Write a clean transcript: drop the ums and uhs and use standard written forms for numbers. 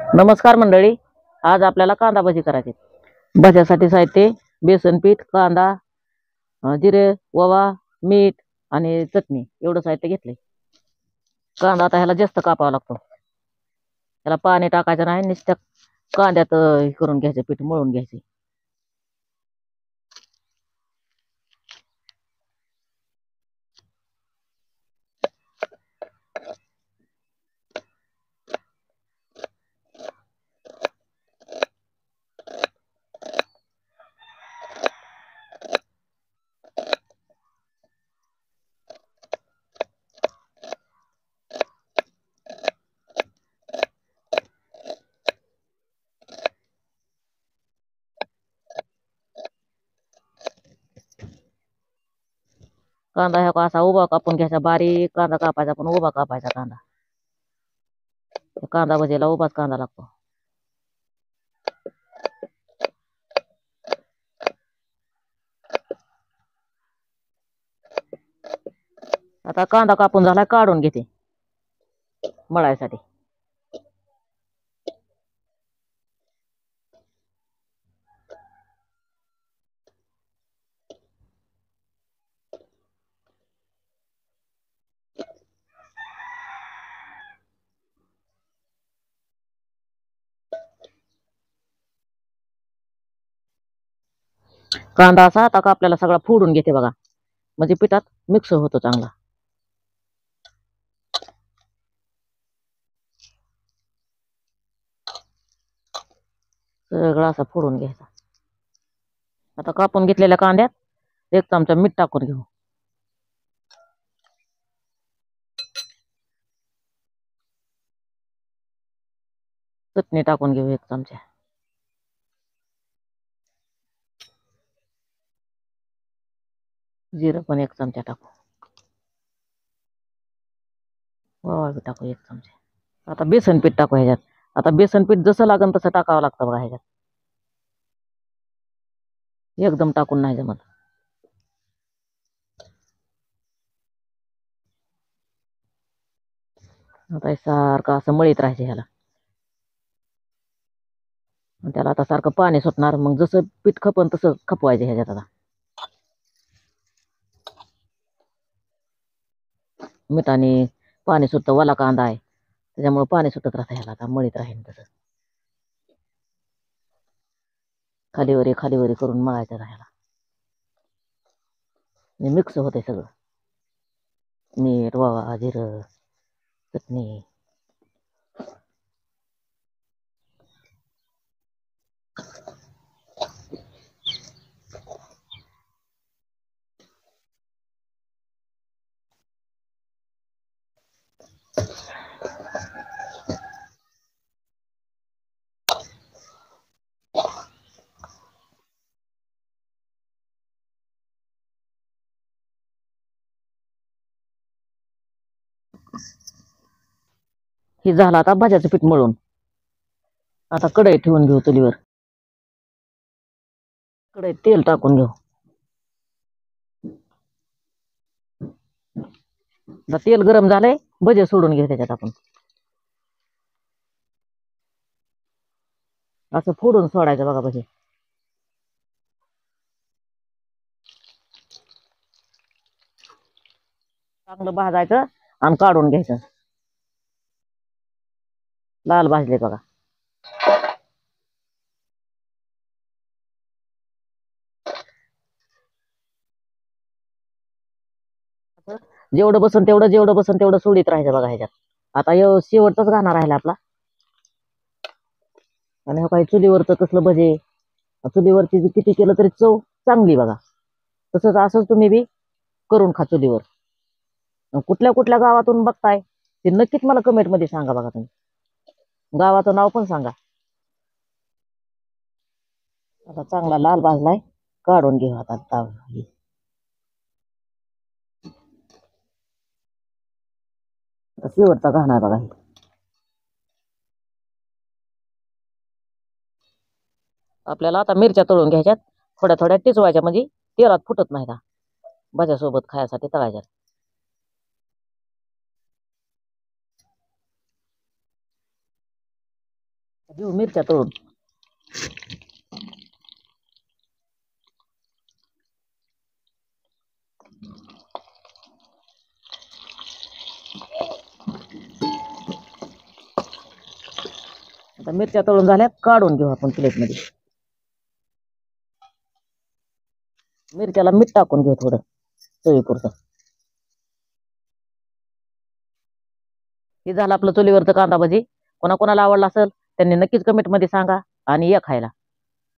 नमस्कार मंडळी, आज आपल्याला कांदा भजी करायची। भज्यासाठी साहित्य: बेसन पीठ, कांदा, जिरे, ओवा, मीठ आणि चटणी एवढं साहित्य घेतले। कांदा आता ह्याला जास्त कापावा लागतो, ह्याला पाणी टाकायचं नाही, नुसतं कांद्यात हे करून घ्यायचं, पीठ मळून घ्यायचे। कांदा ह्या असा उभा कापून घ्यायचा, बारीक कांदा कापायचा, पण उभा कापायचा कांदा। कांदा भजीला उभाच कांदा लागतो। आता कांदा कापून झाला, काढून घेते मळायसाठी। कांदा असा आता का आपल्याला सगळा फोडून घेते बघा, म्हणजे पिठात मिक्स होतो चांगला। सगळा असा फोडून घ्यायचा। आता कापून घेतलेल्या कांद्यात 1 चमचा मीठ टाकून घेऊ, चटणी टाकून घेऊ 1 चमचा, जिरं पण 1 चमचा टाकू, ओवा बी टाकू 1 चमचा। आता बेसन पीठ टाकू ह्याच्यात। आता बेसन पीठ जसं लागन तसं टाकावं लागतं बघा ह्याच्यात, एकदम टाकून नाही जमत। आता सारखं असं मळीत राहायचं ह्याला, त्याला आता सारखं पाणी सुटणार, मग जसं पीठ खपन तसं खपवायचं ह्याच्यात। आता मिठाने पाणी सुटतं, वाला कांदा आहे त्याच्यामुळे पाणी सुटत राहतं ह्याला। आता मळीत राहील तसं खालीवरी खालीवरी करून मळायचं ह्याला, मिक्स होते सगळं, मीठ, ओवा, जिरं, चटणी। हे झालं आता भाज्याचं पीठ मळून। आता कढई ठेवून घेऊ चुलीवर, कढईत तेल टाकून घेऊ। आता तेल गरम झालंय, भजे सोडून घे त्याच्यात आपण, असं फोडून सोडायचं बघा भजे। चांगलं भाजायचं आणि काढून घ्यायचं, लाल भाजले बघा। जेवढं बसन तेवढं सोडीत राहायचं बघा ह्याच्यात। आता शेवटचाच घाणा राहिला आपला, आणि हे काही चुलीवरचं कसलं भजे, चुलीवरची किती केलं तरी चव चांगली बघा। तसंच असंच तुम्ही बी करून खा चुलीवर। कुठल्या कुठल्या गावातून बघताय ते नक्कीच मला कमेंट मध्ये सांगा बघा, तुम्ही गावाचं नाव पण सांगा। आता चांगला लाल भाजलाय, काढून घेऊ आता शेवटचा घाणा आहे बघा। आपल्याला आता मिरच्या तळून घ्यायच्यात, थोड्या थोड्या टिचवायच्या, म्हणजे तेलात फुटत नाही, भाज्यासोबत खायसाठी तळायच्यात। घेऊ मिरच्या तळून. आता मिरच्या तळून झाल्या, काढून घेऊ आपण प्लेटमध्ये. मिरच्याला मीठ टाकून घेऊ थोडं चवीपुरतं. हे झालं आपलं चुलीवरचं कांदा भजी. कोणाकोणाला आवडला असेल त्यांनी नक्कीच कमेंटमध्ये सांगा आणि या खायला.